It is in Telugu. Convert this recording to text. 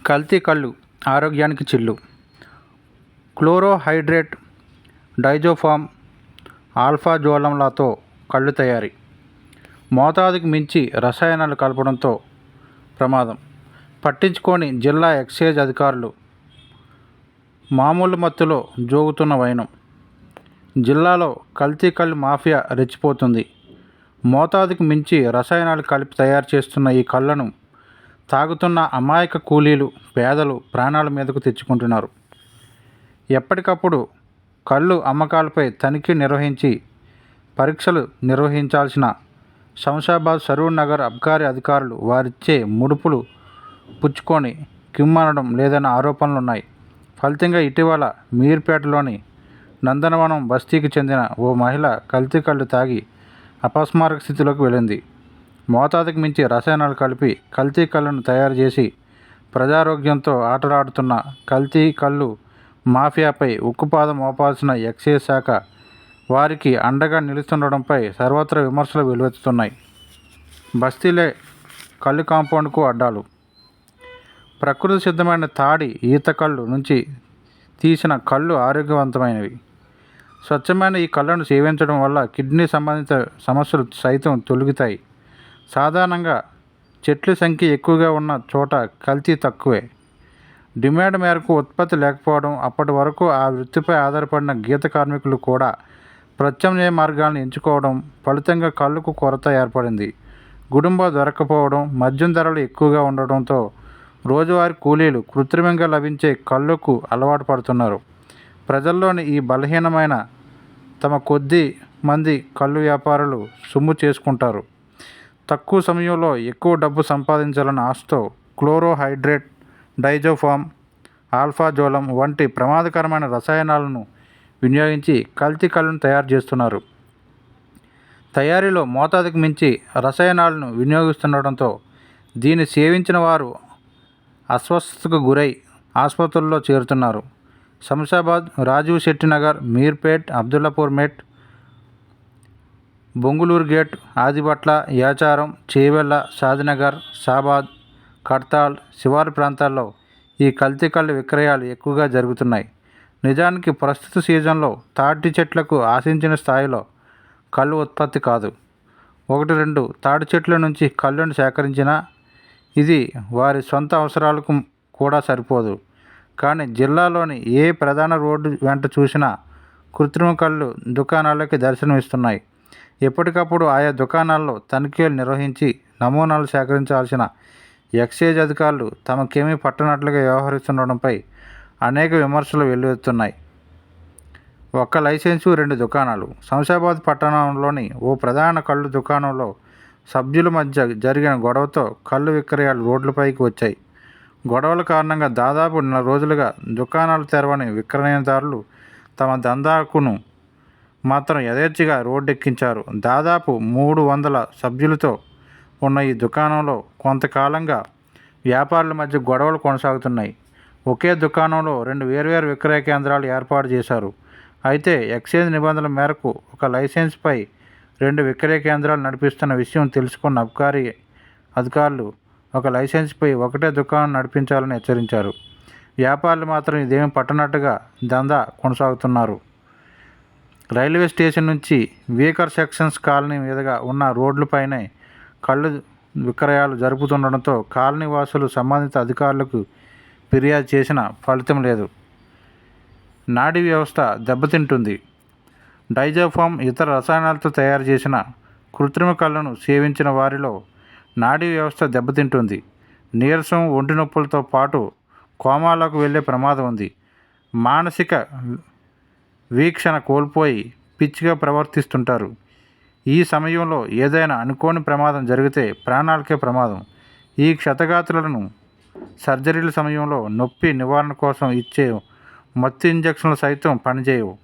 కల్తీ కళ్ళు ఆరోగ్యానికి చిల్లు. క్లోరోహైడ్రేట్, డైజోఫామ్, ఆల్ఫాజోలంలతో కళ్ళు తయారీ. మోతాదుకు మించి రసాయనాలు కలపడంతో ప్రమాదం. పట్టించుకోని జిల్లా ఎక్సైజ్ అధికారులు. మామూలు మత్తులో జోగుతున్న వైనం. జిల్లాలో కల్తీ కళ్ళు మాఫియా రెచ్చిపోతుంది. మోతాదుకు మించి రసాయనాలు కలిపి తయారు చేస్తున్న ఈ కళ్ళను తాగుతున్న అమాయక కూలీలు, పేదలు ప్రాణాల మీదకు తెచ్చుకుంటున్నారు. ఎప్పటికప్పుడు కళ్ళు అమ్మకాలపై తనిఖీ నిర్వహించి పరీక్షలు నిర్వహించాల్సిన శంషాబాద్ సరూర్ నగర్ అబ్కారీ అధికారులు వారిచ్చే ముడుపులు పుచ్చుకొని కిమ్మనడం లేదన్న ఆరోపణలున్నాయి. ఫలితంగా ఇటీవల మీర్పేటలోని నందనవనం బస్తీకి చెందిన ఓ మహిళ కల్తీ కళ్ళు తాగి అపస్మారక స్థితిలోకి వెళ్ళింది. మోతాదుకు మించి రసాయనాలు కలిపి కల్తీ కళ్ళను తయారు చేసి ప్రజారోగ్యంతో ఆటలాడుతున్న కల్తీ కళ్ళు మాఫియాపై ఉక్కుపాదం మోపాల్సిన ఎక్సైజ్ శాఖ వారికి అండగా నిలుస్తుండడంపై సర్వత్రా విమర్శలు వెల్లువెత్తుతున్నాయి. బస్తీలే కళ్ళు కాంపౌండ్కు అడ్డాలు. ప్రకృతి సిద్ధమైన తాడి ఈత కళ్ళు నుంచి తీసిన కళ్ళు ఆరోగ్యవంతమైనవి. స్వచ్ఛమైన ఈ కళ్ళను సేవించడం వల్ల కిడ్నీ సంబంధిత సమస్యలు సైతం తొలగుతాయి. సాధారణంగా చెట్ల సంఖ్య ఎక్కువగా ఉన్న చోట కల్తీ తక్కువే. డిమాండ్ మేరకు ఉత్పత్తి లేకపోవడం, అప్పటి వరకు ఆ వృత్తిపై ఆధారపడిన గీత కార్మికులు కూడా ప్రత్యామ్నాయ మార్గాలను ఎంచుకోవడం ఫలితంగా కళ్ళకు కొరత ఏర్పడింది. గుడుంబా దొరక్కపోవడం, మద్యం ధరలు ఎక్కువగా ఉండడంతో రోజువారీ కూలీలు కృత్రిమంగా లభించే కళ్ళకు అలవాటు పడుతున్నారు. ప్రజల్లోని ఈ బలహీనమైన తమ కొద్ది మంది కళ్ళు వ్యాపారులు సొమ్ము చేసుకుంటారు. తక్కువ సమయంలో ఎక్కువ డబ్బు సంపాదించాలన్న ఆశతో క్లోరోహైడ్రేట్, డైజోఫామ్, ఆల్ఫాజోలం వంటి ప్రమాదకరమైన రసాయనాలను వినియోగించి కల్తీ కళ్ళను తయారు చేస్తున్నారు. తయారీలో మోతాదుకు మించి రసాయనాలను వినియోగిస్తుండటంతో దీన్ని సేవించిన వారు అస్వస్థతకు గురై ఆసుపత్రుల్లో చేరుతున్నారు. శంషాబాద్, రాజీవ్ శెట్టి నగర్, మీర్పేట్, అబ్దుల్లాపూర్ మెట్, బొంగులూరు గేట్, ఆదిబట్ల, యాచారం, చేవెళ్ళ, షాద్నగర్, షాబాద్, కడ్తాల్ శివారు ప్రాంతాల్లో ఈ కల్తీ కళ్ళు విక్రయాలు ఎక్కువగా జరుగుతున్నాయి. నిజానికి ప్రస్తుత సీజన్లో తాటి చెట్లకు ఆశించిన స్థాయిలో కళ్ళు ఉత్పత్తి కాదు. 1-2 తాటి చెట్ల నుంచి కళ్ళను సేకరించినా ఇది వారి సొంత అవసరాలకు కూడా సరిపోదు. కానీ జిల్లాలోని ఏ ప్రధాన రోడ్డు వెంట చూసినా కృత్రిమ కళ్ళు దుకాణాలకి దర్శనమిస్తున్నాయి. ఎప్పటికప్పుడు ఆయా దుకాణాల్లో తనిఖీలు నిర్వహించి నమూనాలు సేకరించాల్సిన ఎక్సైజ్ అధికారులు తమకేమీ పట్టనట్లుగా వ్యవహరిస్తుండడంపై అనేక విమర్శలు వెల్లువెత్తుతున్నాయి. ఒక్క లైసెన్సు, 2 దుకాణాలు. శంషాబాద్ పట్టణంలోని ఓ ప్రధాన కళ్ళు దుకాణంలో సభ్యుల మధ్య జరిగిన గొడవతో కళ్ళు విక్రయాలు రోడ్లపైకి వచ్చాయి. గొడవల కారణంగా దాదాపు నెల రోజులుగా దుకాణాలు తెరవని విక్రయదారులు తమ దందాకును మాత్రం యథేచ్ఛగా రోడ్డెక్కించారు. దాదాపు 300 సభ్యులతో ఉన్న ఈ దుకాణంలో కొంతకాలంగా వ్యాపారుల మధ్య గొడవలు కొనసాగుతున్నాయి. ఒకే దుకాణంలో 2 వేర్వేరు విక్రయ కేంద్రాలు ఏర్పాటు చేశారు. అయితే ఎక్సైజ్ నిబంధనల మేరకు ఒక లైసెన్స్పై 2 విక్రయ కేంద్రాలు నడిపిస్తున్న విషయం తెలుసుకున్న అబ్కారీ అధికారులు ఒక లైసెన్స్పై ఒకటే దుకాణం నడిపించాలని హెచ్చరించారు. వ్యాపారులు మాత్రం ఇదేమీ పట్టనట్టుగా దందా కొనసాగుతున్నారు. రైల్వే స్టేషన్ నుంచి వీకర్ సెక్షన్స్ కాలనీ మీదుగా ఉన్న రోడ్లపైనే కళ్ళు విక్రయాలు జరుపుతుండడంతో కాలనీ వాసులు సంబంధిత అధికారులకు ఫిర్యాదు చేసిన ఫలితం లేదు. నాడీ వ్యవస్థ దెబ్బతింటుంది. డైజోఫామ్, ఇతర రసాయనాలతో తయారు చేసిన కృత్రిమ కళ్ళను సేవించిన వారిలో నాడీ వ్యవస్థ దెబ్బతింటుంది. నీరసం, ఒంటి నొప్పులతో పాటు కోమాలోకి వెళ్ళే ప్రమాదం ఉంది. మానసిక వీక్షణ కోల్పోయి పిచ్చిగా ప్రవర్తిస్తుంటారు. ఈ సమయంలో ఏదైనా అనుకోని ప్రమాదం జరిగితే ప్రాణాలకే ప్రమాదం. ఈ క్షతగాత్రులను సర్జరీల సమయంలో నొప్పి నివారణ కోసం ఇచ్చే మత్తు ఇంజెక్షన్లు సైతం పనిచేయవు.